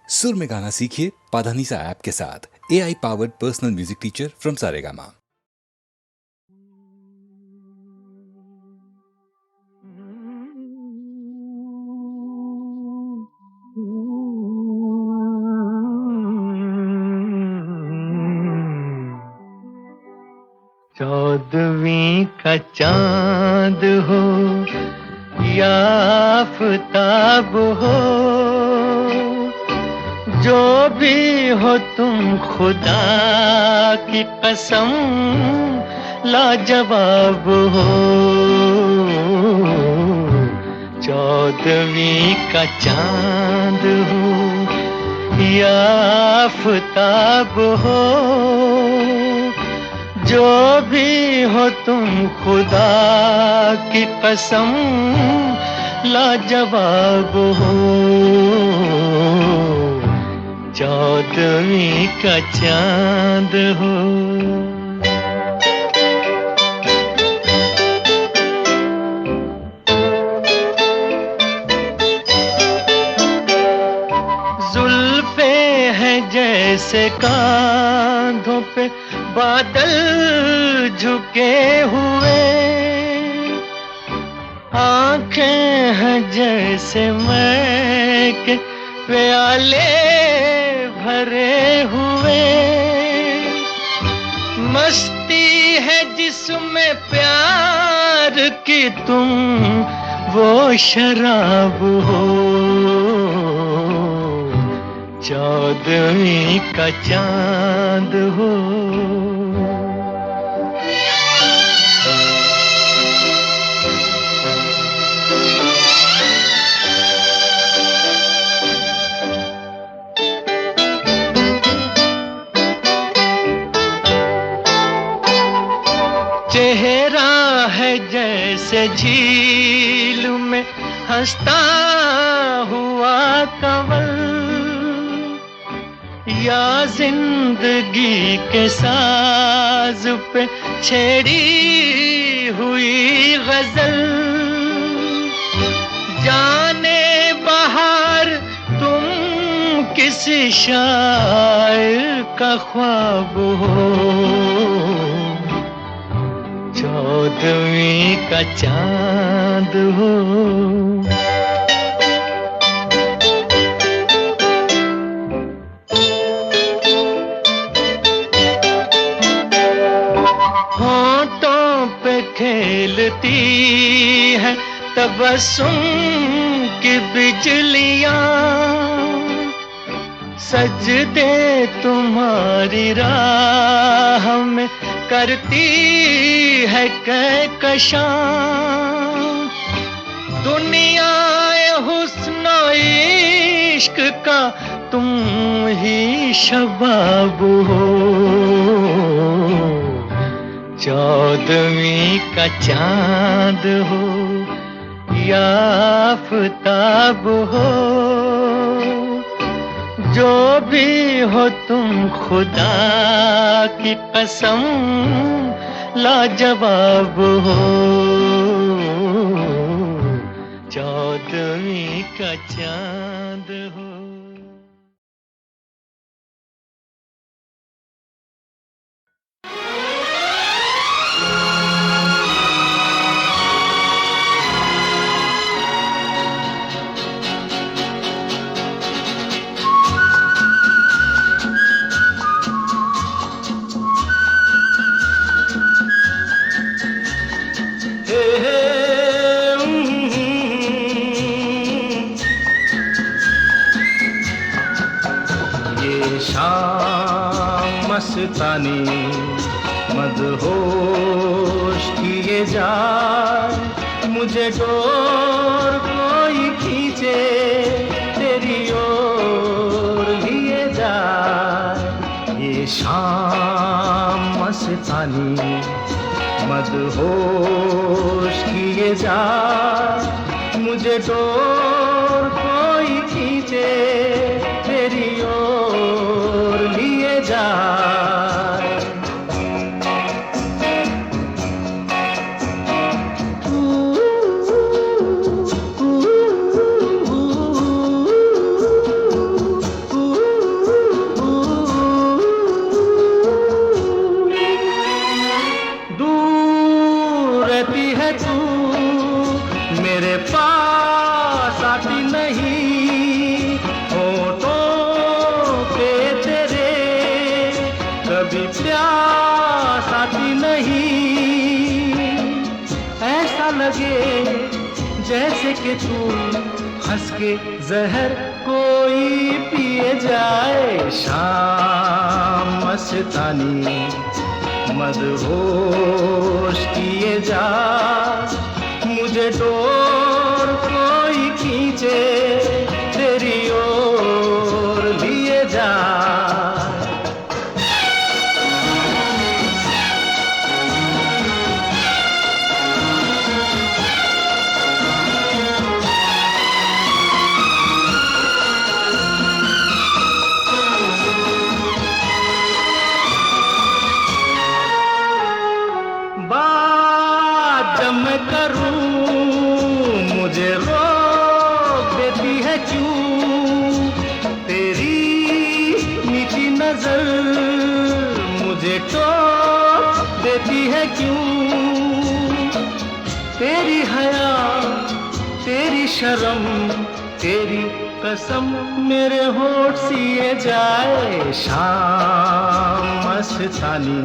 सुर में गाना सीखिए पाधानीसा ऐप के साथ। AI powered personal music teacher from Saregama. चौदहवीं का चांद हो या आफताब हो, जो भी हो तुम खुदा की कसम लाजवाब हो। चौदहवीं का चांद हो या आफताब हो, जो भी हो तुम खुदा की कसम लाजवाब हो। चौदहवीं का चांद हो। जुल्फे हैं जैसे कांधों पे बादल झुके हुए, आंखें हैं जैसे मैं के प्याले भरे हुए, मस्ती है जिसमें प्यार की तुम वो शराब हो। चौदहवीं का चांद हो। चेहरा है जैसे झील में हंसता हुआ कंवल, या जिंदगी के साज पे छेड़ी हुई गजल। जाने बहार तुम किसी शायर का ख्वाब हो। चौदहवीं का चांद हो। होंठों पे खेलती है तबस्सुम की बिजलियां, सजदे तुम्हारी राह में करती है कहकशां। दुनिया हुस्न इश्क का तुम ही शबाब हो। चौदहवीं का चांद हो या आफताब हो, जो भी हो तुम खुदा की कसम लाजवाब हो। चौदहवीं का चांद हो। मस्तानी मदहोश किए जाए, मुझे डोर कोई खींचे तेरी ओर लिए जाए। ये शाम मस्तानी मदहोश किए जाए, मुझे डोर कोई खींचे तेरी ओर लिए जाए। कभी प्यास आती नहीं, ऐसा लगे जैसे कि तू हंस के जहर कोई पिए जाए। शाम मस्तानी मदहोश किए जा, मुझे डोर कोई खींचे तेरी ओर लिए जा। बात जब मैं करूं मुझे रोक देती है क्यों, तेरी नीची नजर मुझे टोक देती है क्यों। तेरी हया तेरी शर्म तेरी कसम मेरे होठ सिए जाए। शाम मस्तानी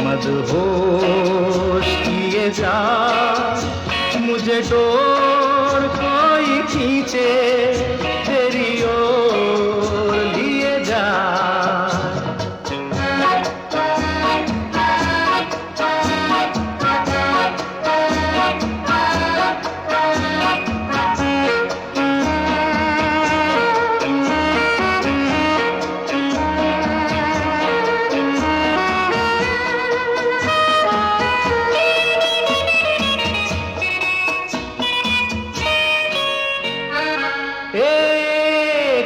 मदहोश किए जा, मुझे डोर कोई खींचे तेरी ओर लिए जा।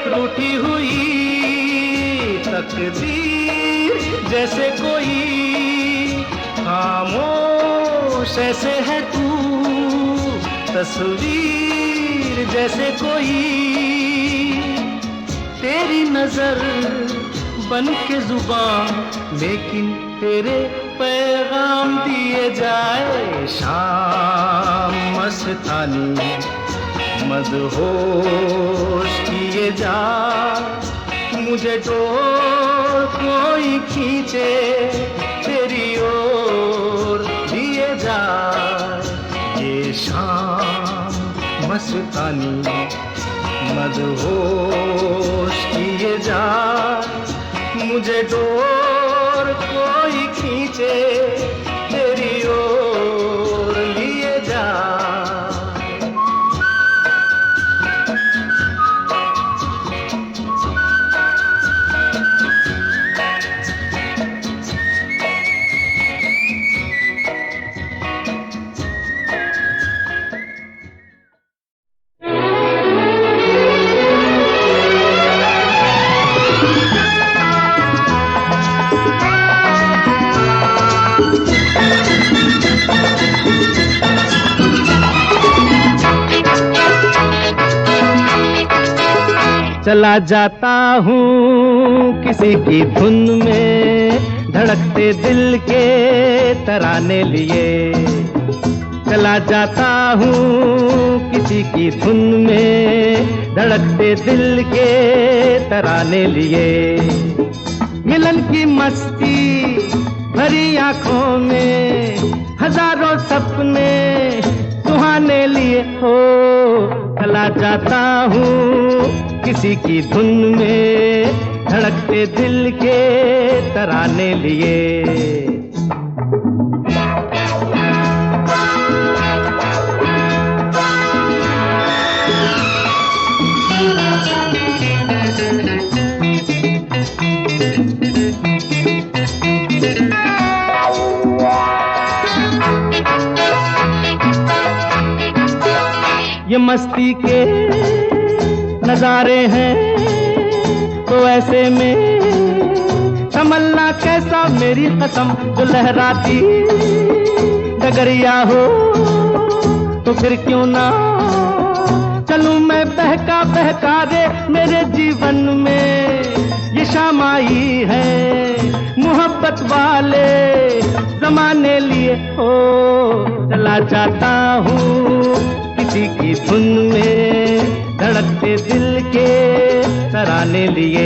रूठी हुई तकदीर जैसे कोई, खामोश ऐसे है तू तस्वीर जैसे कोई। तेरी नजर बन के जुबान लेकिन तेरे पैगाम दिए जाए। शाम मस्तानी मदहोश किए जा, मुझे डोर कोई खींचे तेरी ओर लिए जा। ये शाम मस्तानी मदहोश किए जा, मुझे डोर कोई खींचे तेरी ओर लिए जा। चला जाता हूँ किसी की धुन में, धड़कते दिल के तराने लिए। चला जाता हूँ किसी की धुन में, धड़कते दिल के तराने लिए। मिलन की मस्ती भरी आंखों में हजारों सपने सुहाने लिए हो। चला जाता हूँ किसी की धुन में, धड़कते दिल के तराने लिए। ये मस्ती के नजारे हैं तो ऐसे में संभलना कैसा मेरी कसम। जो लहराती डगरिया हो तो फिर क्यों ना चलूं मैं बहका बहका रे। मेरे जीवन में ये शाम आई है मोहब्बत वाले जमाने लिए हो। चला जाता हूँ किसी की धुन में, धड़कते दिल के तराने लिए।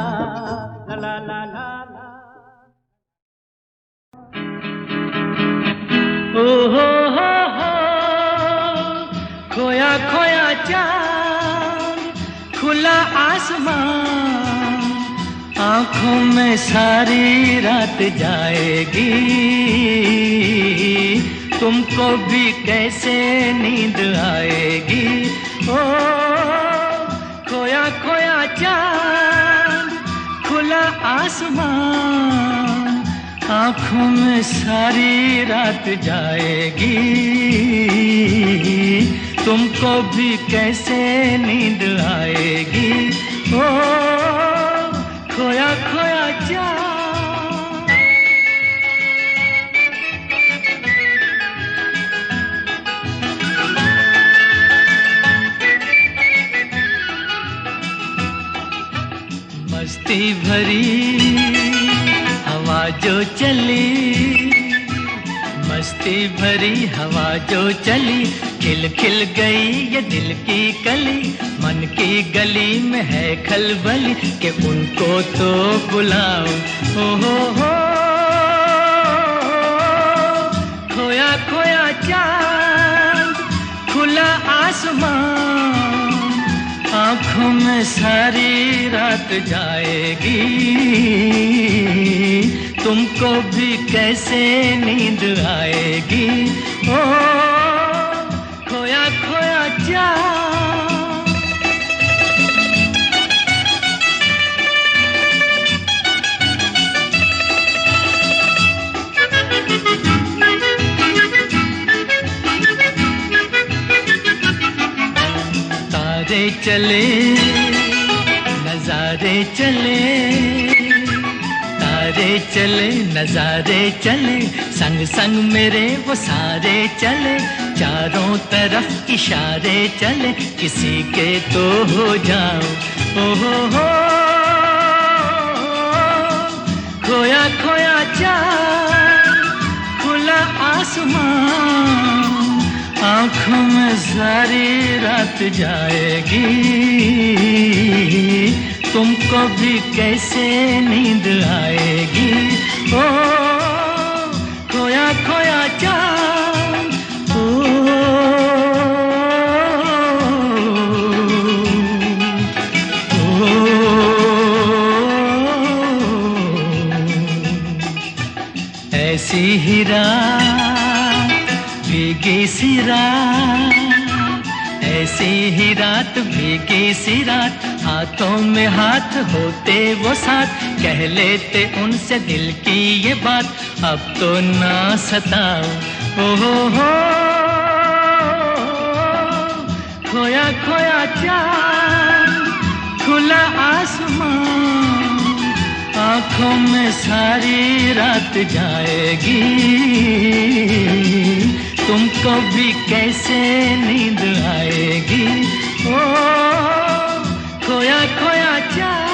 ला ला ला ला ला। ओ हो, खोया खोया चांद, खुला आसमान, आंखों में सारी रात जाएगी, तुमको भी कैसे नींद आएगी। ओ खोया खोया चांद, खुला आसमान, आंखों में सारी रात जाएगी, तुमको भी कैसे नींद आएगी। ओ खोया खोया चांद। मस्ती भरी हवा जो चली, मस्ती भरी हवा जो चली, खिल खिल गई ये दिल की कली, मन की गली में है खलबली कि उनको तो बुलाओ। हो खोया खोया चांद, खुला आसमान, आंखों में सारी रात जाएगी, तुमको भी कैसे नींद आएगी। ओ खोया खोया चांद। तारे चले नजारे चले, तारे चले नजारे चले, संग संग मेरे वो सारे चले, चारों तरफ इशारे चले, किसी के तो हो जाओ। ओ हो खोया खोया चांद, खुला आसमान, आंखों में सारी रात जाएगी, तुमको भी कैसे नींद आएगी। ओ खोया खोया चांद। ओ ऐसी ही रात ऐसी ही रात भीगी सी रात, हाथों में हाथ होते वो साथ, कह लेते उनसे दिल की ये बात, अब तो ना सताओ। ओ हो, खोया खोया चाँद, खुला आसमान, आँखों में सारी रात जाएगी, तुमको भी कैसे नींद आएगी। ओ खोया खोया चाँद।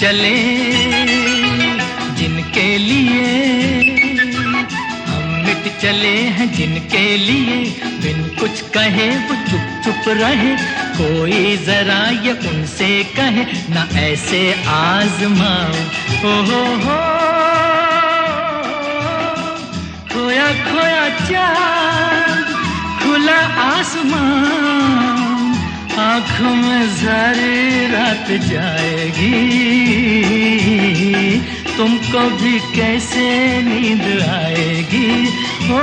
चले जिनके लिए, हम मिट चले हैं जिनके लिए, बिन कुछ कहे वो चुप चुप रहे, कोई जरा ये उनसे कहे ना ऐसे आजमाओ। ओ हो, खोया खोया चाँद, खुला आसमान, आँखों में सारी रात जाएगी, तुमको भी कैसे नींद आएगी। ओ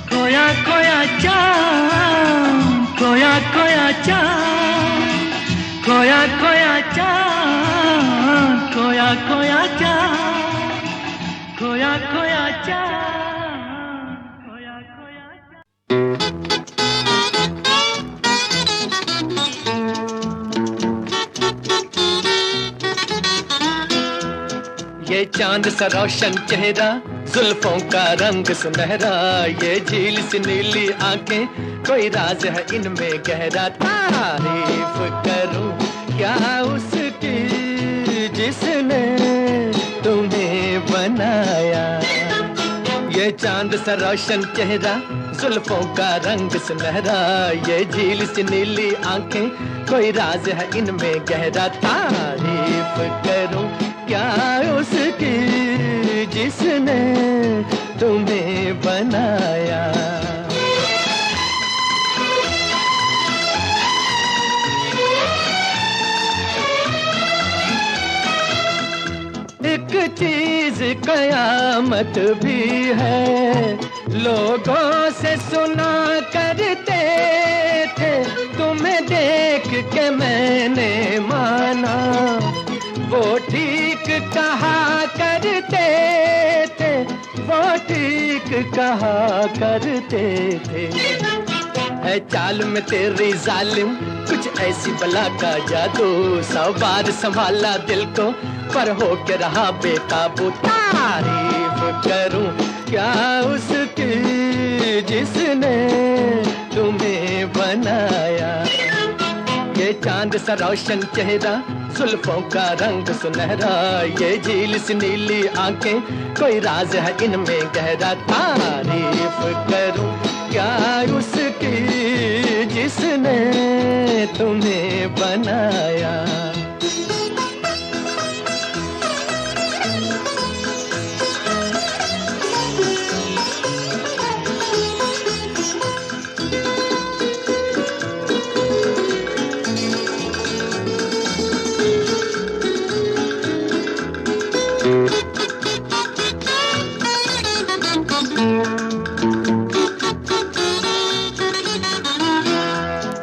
खोया खोया चाँद, खोया खोया चाँद, खोया खोया चाँद, खोया खोया चाँद, खोया खोया चाँद, खोया खोया चाँद। ये चांद सा रोशन चेहरा, जुल्फों का रंग सुनहरा, ये झील सी नीली आंखें, कोई राज है इनमें गहरा, तारीफ करूं क्या उसकी जिसने तुम्हें बनाया। ये चांद सा रोशन चेहरा, जुल्फों का रंग सुनहरा, ये झील सी नीली आंखें, कोई राज है इनमें गहरा, तारीफ करूं क्या उसकी जिसने तुम्हें बनाया। एक चीज कयामत भी है, लोगों से सुना करते थे, तुम्हें देख के मैंने माना, वो ठीक कहा करते थे, वो ठीक कहा करते थे। है चाल में तेरी जालिम कुछ ऐसी बला का जादू, 100 बार संभाला दिल को पर हो के रहा बेकाबू, तारीफ करूं क्या उसकी जिसने तुम्हें बनाया। ये चांद सा रोशन चेहरा, जुल्फों का रंग सुनहरा, ये झील सी नीली आंखें, कोई राज है इनमें गहरा, तारीफ करूं क्या उसकी जिसने तुम्हें बनाया।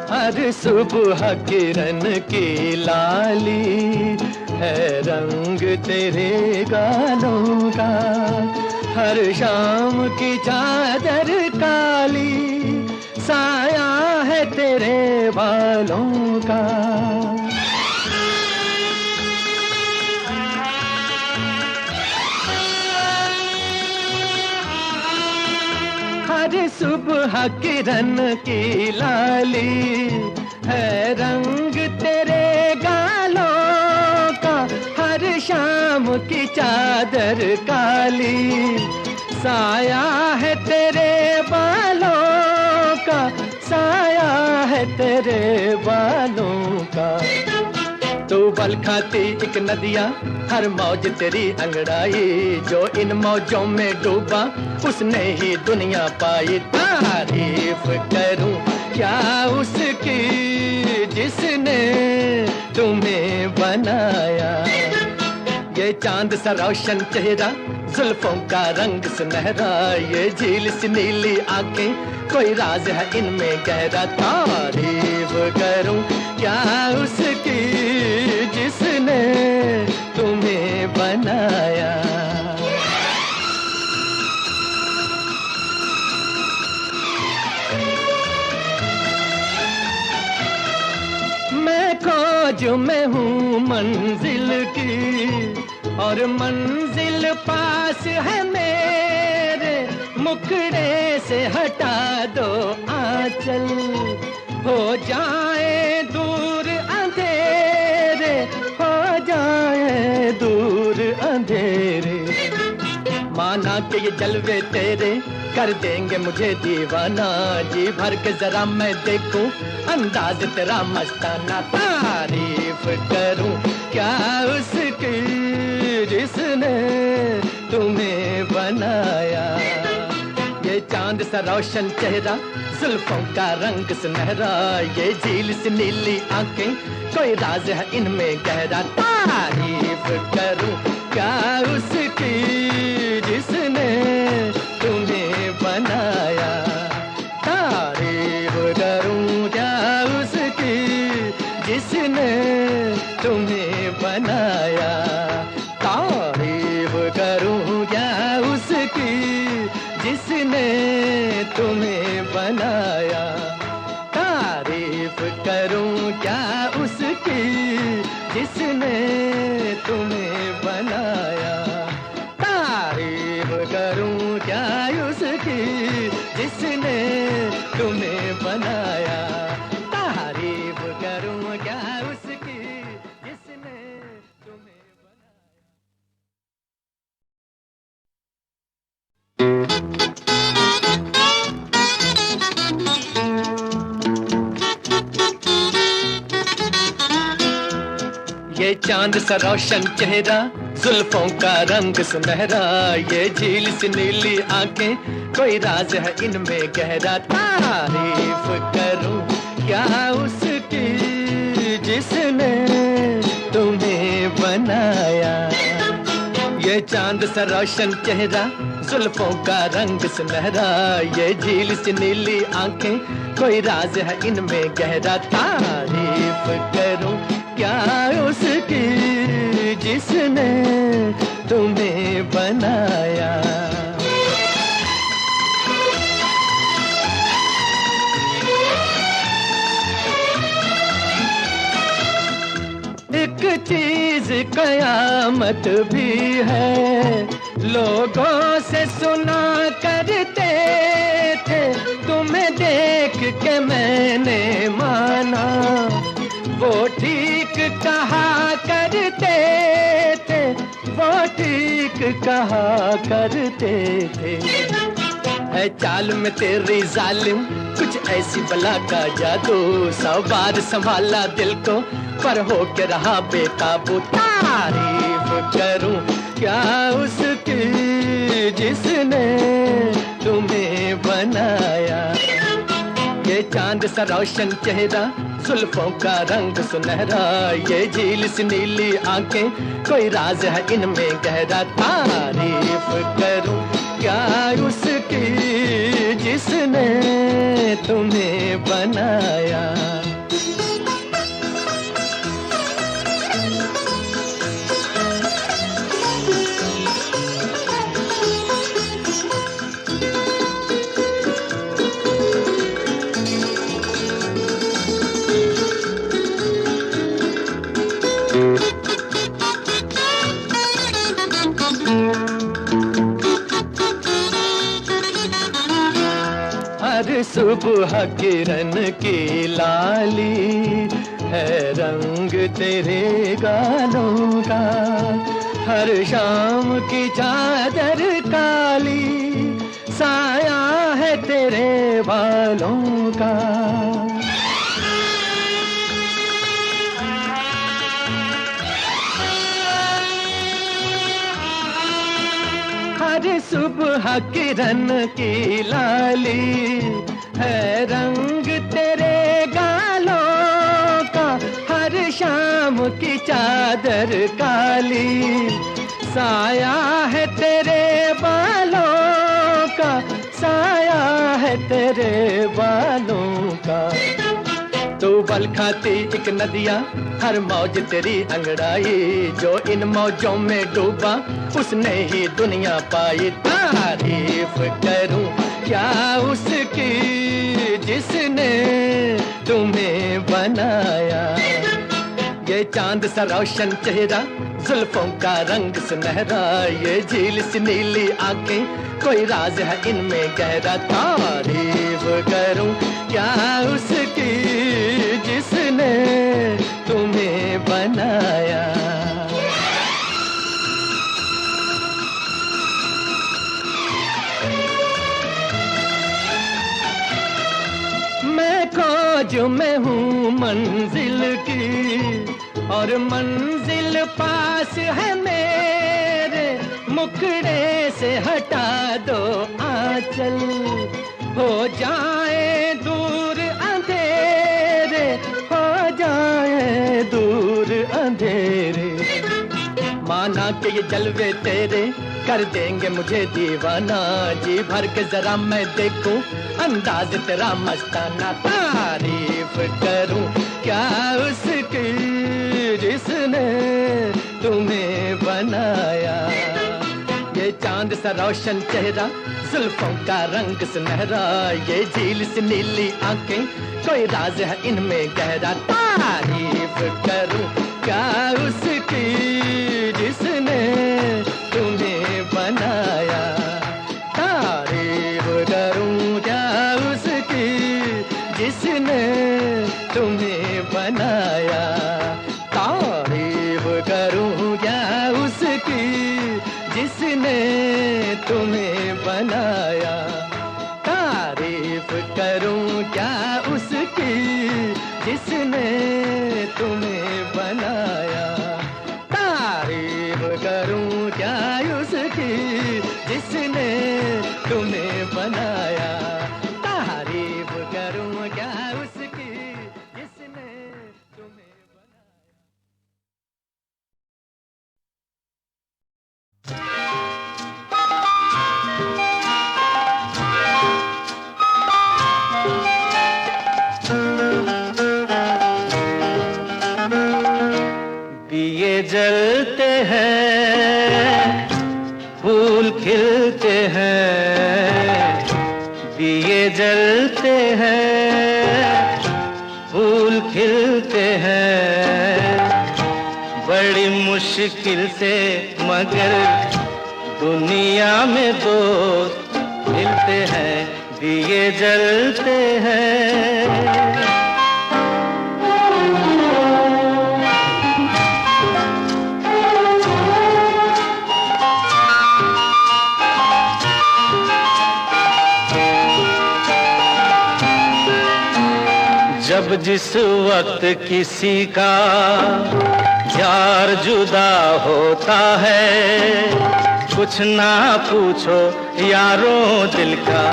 हर सुबह किरण की लाली है रंग तेरे गालों का, हर शाम की चादर काली साया है तेरे बालों का। हर सुबह किरण की लाली है रंग तेरे गालों का, हर शाम की चादर काली साया है तेरे बालों का, साया है तेरे बालों का। तू बल खाती एक नदिया, हर मौज तेरी अंगड़ाई, जो इन मौजों में डूबा उसने ही दुनिया पाई। तारीफ करूं क्या उसकी जिसने तुम्हें बनाया, ये चांद सा रोशन चेहरा, जुल्फों का रंग सुनहरा, ये झील सी नीली आंखें, कोई राज है इनमें गहरा। तारीफ करूं क्या उसकी जिसने तुम्हें बनाया। मैं खोज में हूँ मंजिल की, और मंजिल पास है मेरे, मुखड़े से हटा दो आंचल, हो जाए दूर अंधेरे, हो जाए दूर अंधेरे। माना कि ये जलवे तेरे कर देंगे मुझे दीवाना, जी भर के जरा मैं देखूं अंदाज तेरा मस्ताना। तारीफ करूं क्या उसकी जिसने तुम्हें बनाया, ये चांद सा रोशन चेहरा, जुल्फों का रंग सुनहरा, ये झील सी नीली आंखें, कोई राज है इनमें गहरा। तारीफ करूं क्या उसकी जिसने तुम्हें बनाया, तारीफ करूं क्या उसकी जिसने तुम्हें बनाया, तारीफ करूं क्या उसकी जिसने तुम्हें बनाया, तारीफ करूं क्या उसकी जिसने तुम्हें बनाया, तारीफ करूं क्या उसकी जिसने तुम्हें बनाया, तारीफ करूं क्या उसकी जिसने तुम्हें बनाया। ये चांद सा रोशन चेहरा, जुल्फों का रंग सुनहरा, ये झील सी नीली आंखें, कोई राज है इनमें गहरा। तारीफ करूं क्या उसकी जिसने तुम्हें बनाया, ये चांद सा रोशन चेहरा, जुल्फों का रंग सुनहरा, ये झील सी नीली आंखें, कोई राज है इनमें गहरा। तारीफ करूं क्या उसकी जिसने तुम्हें बनाया। एक चीज कयामत भी है, लोगों से सुना करते थे, तुम्हें देख के मैंने माना, वो ठीक कहा करते थे, वो ठीक कहा करते थे। है चाल में तेरी जालिम कुछ ऐसी बला का जादू, 100 बार संभाला दिल को पर हो के रहा बेकाबू। तारीफ करूं क्या उसकी जिसने तुम्हें बनाया, ये चांद सा रोशन चेहरा, जुल्फों का रंग सुनहरा, ये झील सी नीली आंखें, कोई राज है इनमें गहरा। तारीफ करूं क्या उसकी जिसने तुम्हें बनाया। हर सुबह किरण की लाली है रंग तेरे गालों का, हर शाम की चादर काली साया है तेरे बालों का। हर सुबह किरण की लाली है रंग तेरे गालों का, हर शाम की चादर काली साया है तेरे बालों का, साया है तेरे बालों का। तू बल खाती एक नदिया, हर मौज तेरी अंगड़ाई, जो इन मौजों में डूबा उसने ही दुनिया पाई। तारीफ करूं क्या उसकी जिसने तुम्हें बनाया, ये चांद सा रोशन चेहरा, जुल्फों का रंग सुनहरा, ये झील सी नीली आंखें, कोई राज है इनमें गहरा। तारीफ करूं क्या उसकी जिसने तुम्हें बनाया। मैं खोज में हूँ मंजिल की, और मंजिल पास है मेरे, मुखड़े से हटा दो आंचल, हो जाए दूर अंधेरे, हो जाए दूर अंधेरे। माना कि ये जलवे तेरे कर देंगे मुझे दीवाना, जी भर के जरा मैं देखूं अंदाज तेरा मस्ताना। तारीफ करूं क्या उसकी जिसने तुम्हें बनाया, ये चांद सा रोशन चेहरा, जुल्फों का रंग सुनहरा, ये झील सी नीली आंखें, कोई राज है इनमें गहरा। तारीफ करूं क्या उसकी जिसने तुम्हें बनाया, तारीफ करूं क्या उसकी जिसने तुम्हें बनाया, तारीफ करूं क्या उसकी जिसने तुम्हें बनाया, तारीफ करूं क्या उसकी जिसने तुम्हें बनाया, तारीफ करूं क्या उसकी जिसने तुम्हें बनाया, तारीफ करूं क्या उसकी जिसने तुम्हें बनाया। दिए जलते हैं, फूल खिलते हैं, दिए जलते हैं, फूल खिलते हैं, बड़ी मुश्किल से मगर दुनिया में दोस्त मिलते हैं, दिए जलते हैं। जब जिस वक्त किसी का यार जुदा होता है, कुछ ना पूछो यारों दिल का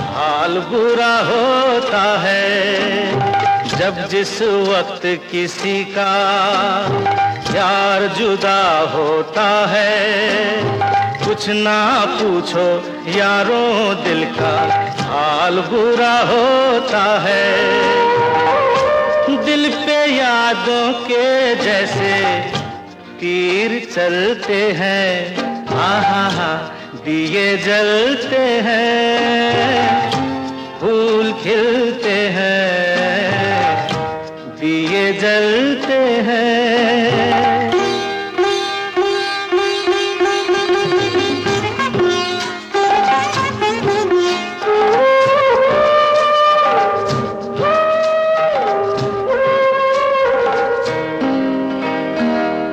हाल बुरा होता है। जब जिस वक्त किसी का यार जुदा होता है, कुछ ना पूछो यारों दिल का हाल बुरा होता है। दिल पे यादों के जैसे तीर चलते हैं, हा दिए जलते हैं, फूल खिलते हैं, दिए जलते हैं।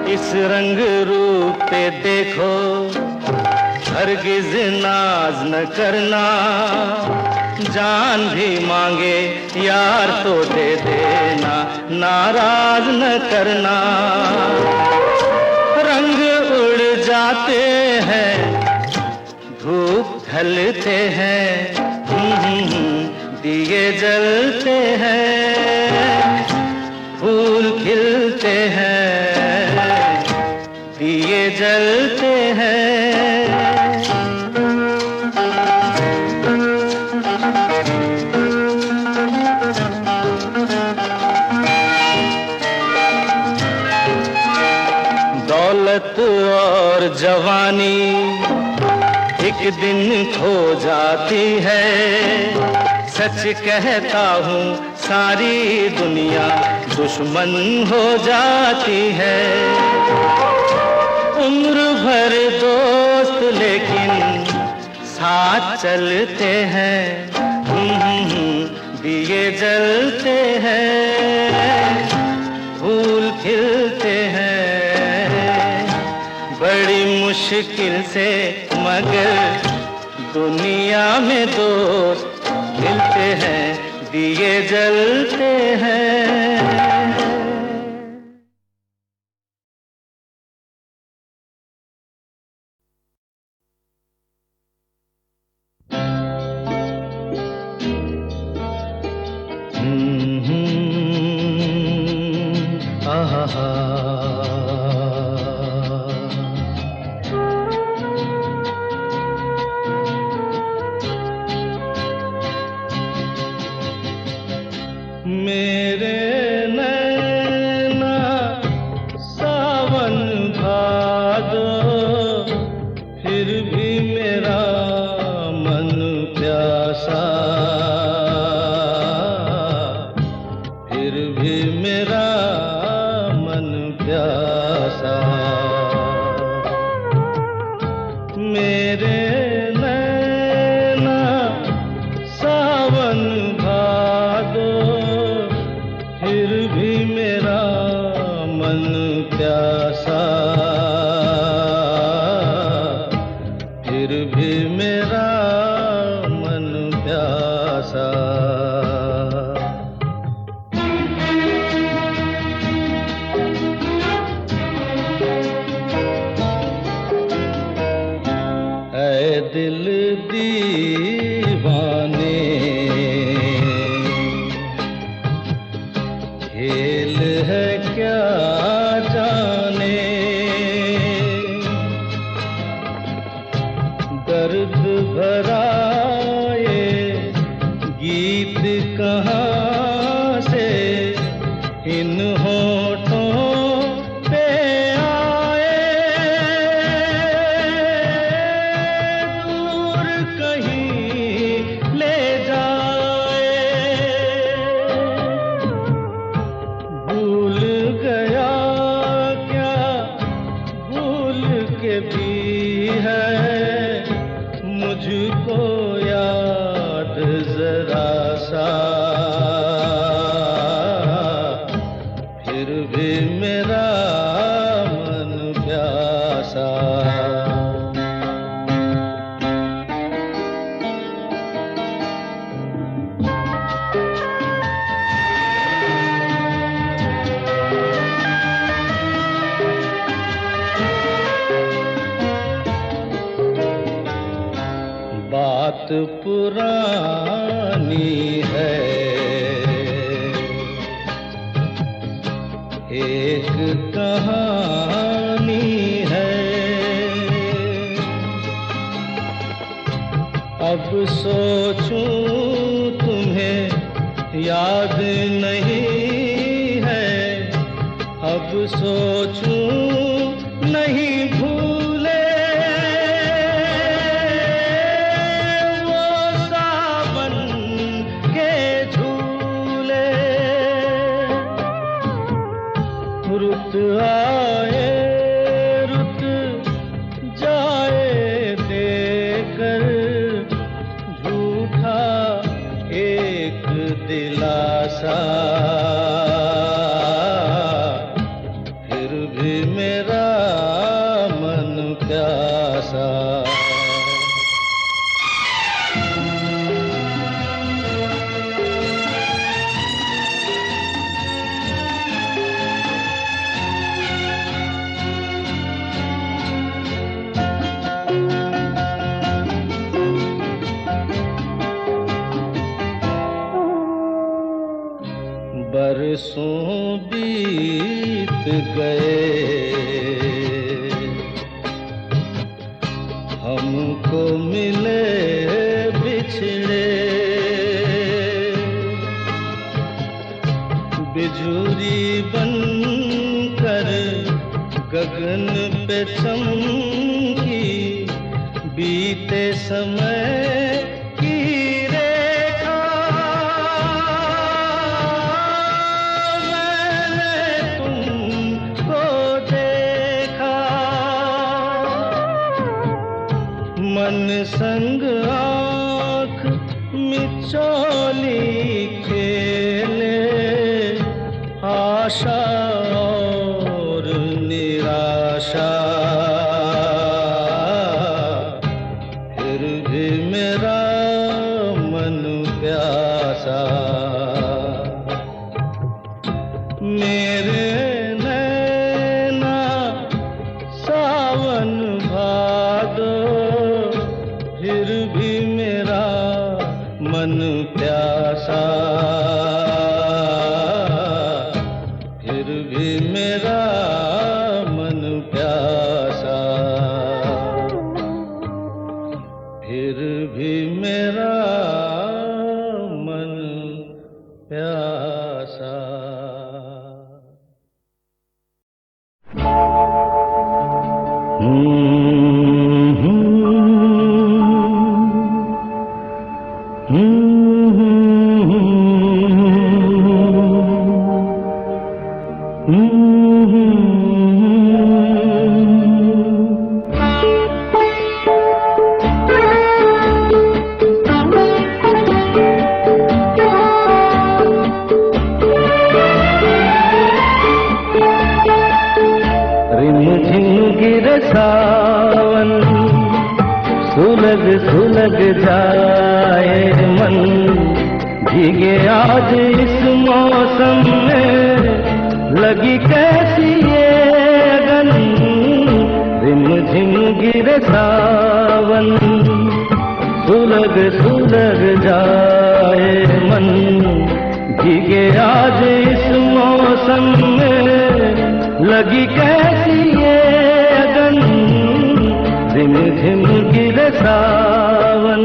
इस रंग रूप पे देखो हरगिज नाज न करना, जान भी मांगे यार तो दे देना, नाराज न करना। रंग उड़ जाते हैं धूप ढलते हैं, दिए जलते हैं, फूल खिलते हैं, दिए जलते हैं। दौलत और जवानी एक दिन खो जाती है, सच कहता हूँ सारी दुनिया दुश्मन हो जाती है। उम्र भर दोस्त लेकिन साथ चलते हैं, दिए जलते हैं, फूल खिलते हैं, बड़ी मुश्किल से मगर दुनिया में दोस्त मिलते हैं, दिए जलते हैं। मेरे नैना सावन भादो, फिर भी मेरा मन प्यासा, फिर भी मेरा मन प्यासा। मेरे नैना सावन भादो, फिर भी मेरा मन प्यासा, फिर भी मेरा मन प्यासा। ऐ दिल दीवाने, खेल है क्या जाने, दर्द भरा ये गीत कहाँ से इन होठों पे आए, दूर कहीं ले जाए। भूल गया क्या भूल के भी है मुझको याद जरा सा, फिर भी मेरा मन प्यासा। बात पुरानी है, एक कहानी है, अब सोचूं तुम्हें याद नहीं है, अब सोचूं नहीं भूले वो सावन के झूले। रुत आए रुत जाए देकर झूठा एक दिलासा, फिर भी मेरा मन प्यासा। हमको मिले बिछड़े, बिजुरी बनकर गगन पे चमकी, बीते समय की रेखा मैंने तुमको देखा, मन संग आँख मिचौली खेले, आशा और निराशा, फिर भी मेरा मन प्यासा, मेरे नैना सावन भादो, फिर भी मेरा मन प्यासा, फिर भी मेरा मन प्यासा, फिर भी मेरा मन प्यासा। सावन सुलग सुलग जाए मन, भीगे आज इस मौसम में लगी कैसी ये अगन, रिम झिम गिरे सावन सुलग सुलग जाए मन, भीगे आज इस मौसम में लगी कैसी ये अगन, रिम झिम गिरे सावन।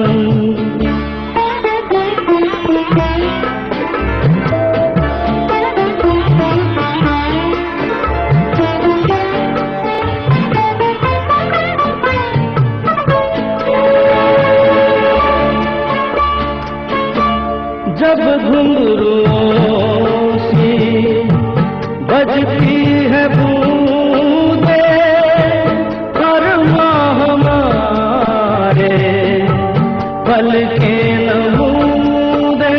जब घुंघरुओं सी बजती है बूंदे, हर माह हमारे पल के नमूदे,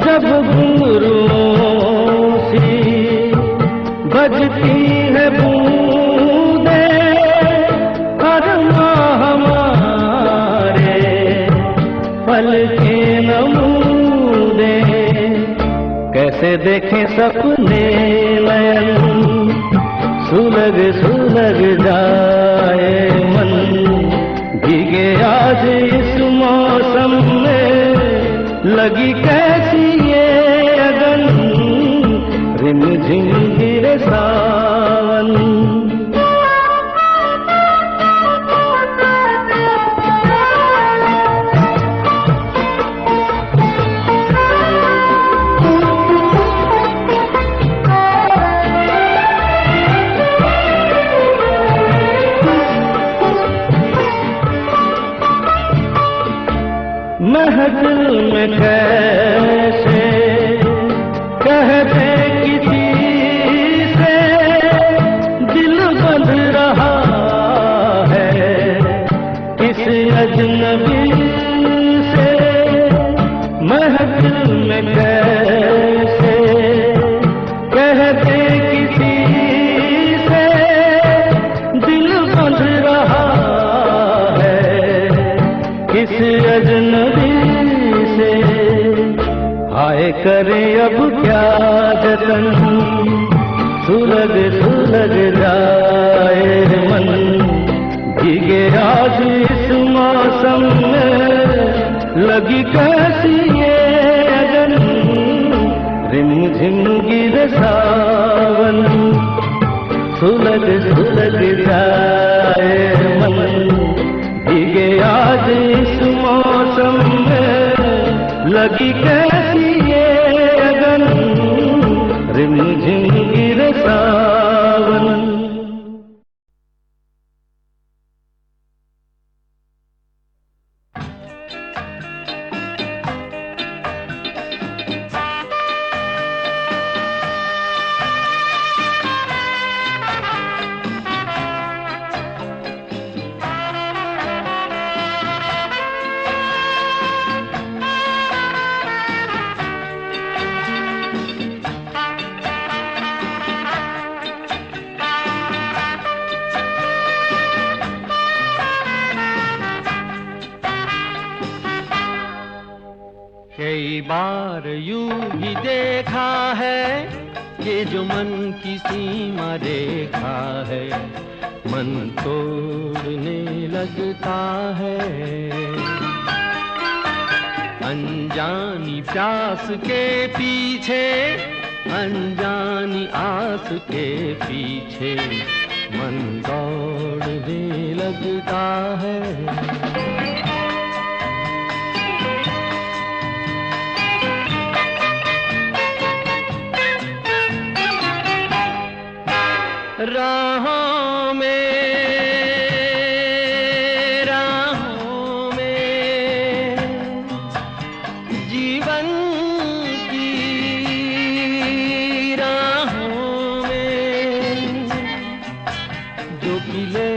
जब घुंघरुओं सी बजती है बूंदे, हर माह हमारे पल के नमूदे, कैसे देखें सपने नयन, सुलग सुलग जाए मन, भीगे आज इस मौसम में लगी कैसी ये अगन, रिम झिम गिरे सावन। महफिल में कैसे कहते किसी से दिल बंध रहा है, किस अजनबी से, महफिल में कैसे कहते किसी से दिल बंध रहा है, किस अजनबी से, हाय करे अब क्या जतन, सुलग सुलग जाए मन, भीगे आज इस मौसम में लगी कैसी ये अगन, रे सावन, सुलग सुलग जाए मन, भीगे आज इस मौसम में, लगी कैसी ये अगन, रिमझिम गिरे सावन। कई बार यूं ही देखा है, ये जो मन की सीमा रेखा है, मन तोड़ने लगता है। अनजानी प्यास के पीछे, अनजानी आस के पीछे, मन दौड़ने लगता है। राहों में जीवन की राहों में, जो खिले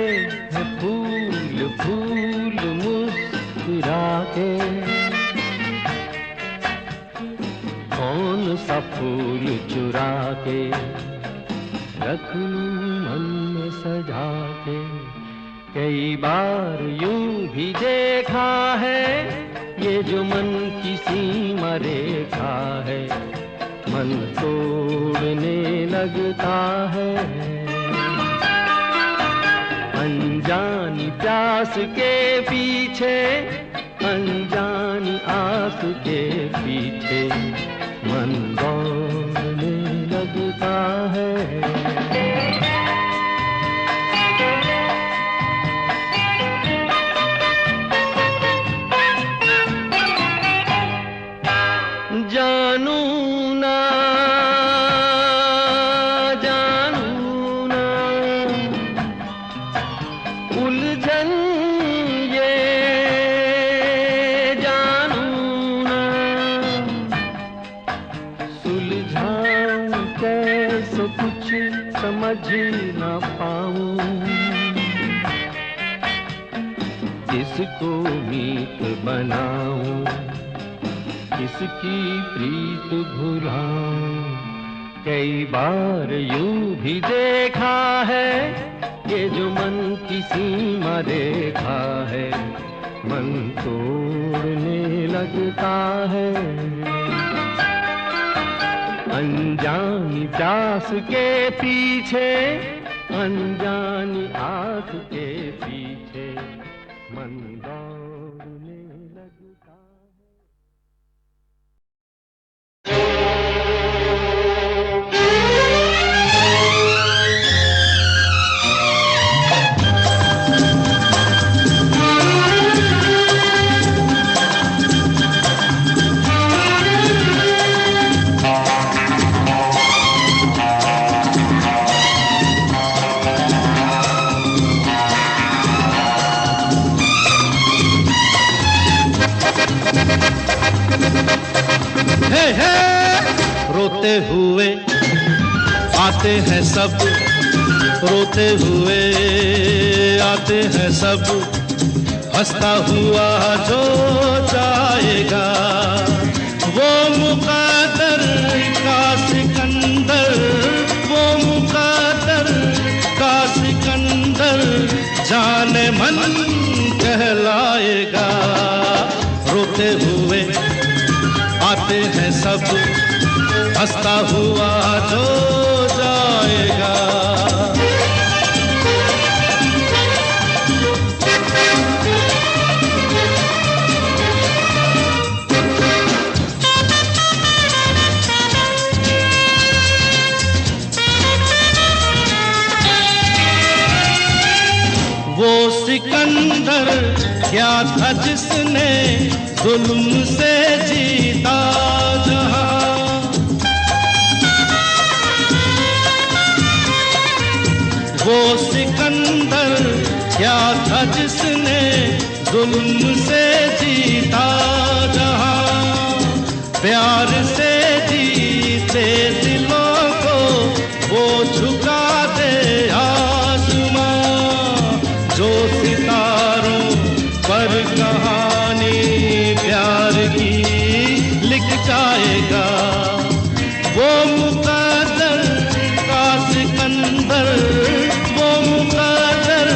हैं फूल फूल मुस्कुरा के, कौन सा फूल चुरा के रख लूं मन में सजा के। कई बार यूं भी देखा है, ये जो मन की सीमा रेखा है, मन तोड़ने लगता है। अनजानी प्यास के पीछे, अनजानी आस के पीछे, मन दौड़ने लगता है। जानू ना जानू ना उलझन ये, जानू ना सुलझाऊं कैसे कुछ समझ ना पाऊं, किसको मीत बनाऊं, किसकी प्रीत भुलाऊं। कई बार यूं भी देखा है, ये जो मन की सीमा रेखा है, मन तोड़ने लगता है। अनजानी प्यास के पीछे, अनजानी आस के पीछे, मन दौड़ने लगता है। रोते हुए आते हैं सब, रोते हुए आते हैं सब, हंसता हुआ जो जाएगा, वो मुक़द्दर का सिकंदर, वो मुक़द्दर का सिकंदर, जाने मन कहलाएगा। रोते हुए आते हैं सब, हंसता हुआ जो जाएगा। सिकंदर क्या था जिसने जुल्म से जीता जहां। वो सिकंदर क्या था जिसने जुल्म से जीता जहां। प्यार से जीते दिलों को वो झुका दे आसमां। जो सितारों पर कहानी प्यार की लिख जाएगा, वो मुकद्दर का सिकंदर, वो मुकद्दर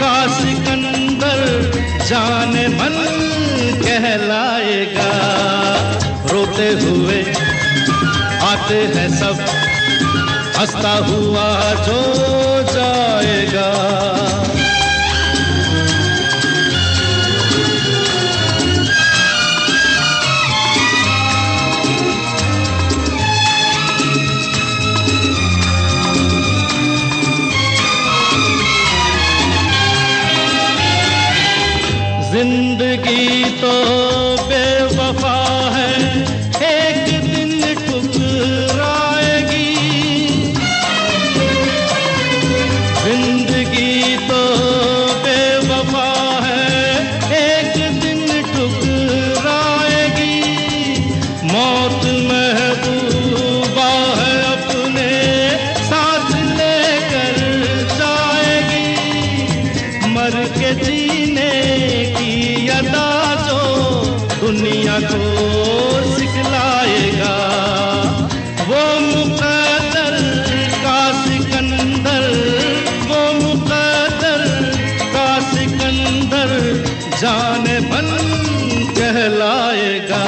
का सिकंदर जाने मन कहलाएगा। रोते हुए आते हैं सब, हंसता हुआ जो जाएगा। जिंदगी तो बेवफा है, एक दिन ठुकराएगी। जिंदगी तो बेवफा है, एक दिन ठुकराएगी। मौत महबूबा है, अपने साथ लेकर जाएगी। मर के जीने अदा जो दुनिया को सिखलाएगा, वो मुकद्दर का सिकंदर, वो मुकद्दर का सिकंदर जाने मन कहलाएगा।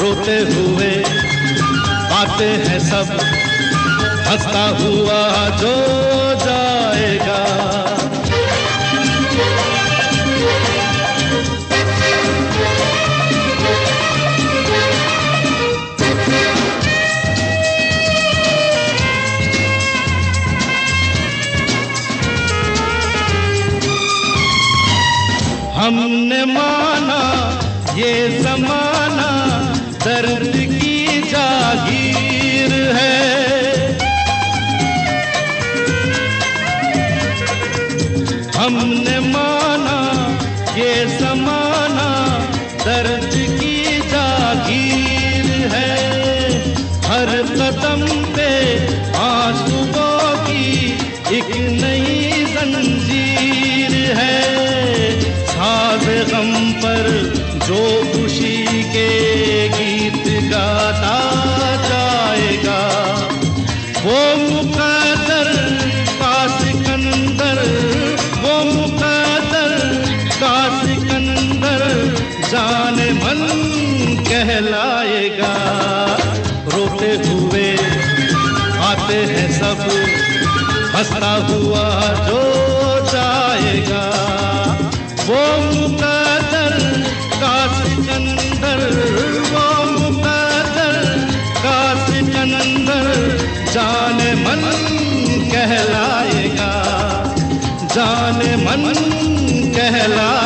रोते हुए आते हैं सब, हंसता हुआ जो जाएगा। हमने माना ये ज़माना दर्द की जागीर है। हमने माना ये ज़माना दर्द की जागीर है। हर कदम पे आंसुओं की एक नई जंजीर है। साज़ गम पर जो खुशी के गीत गाता जाएगा, वो मुकद्दर का सिकंदर, वो मुकद्दर का सिकंदर जाने मन कहलाएगा। रोते हुए आते हैं सब, हंसता हुआ जो जाएगा, वो मुकद्दर का सिकंदर, वो मुकद्दर का सिकंदर जाने मन कहलाएगा, जाने मन कहलाएगा।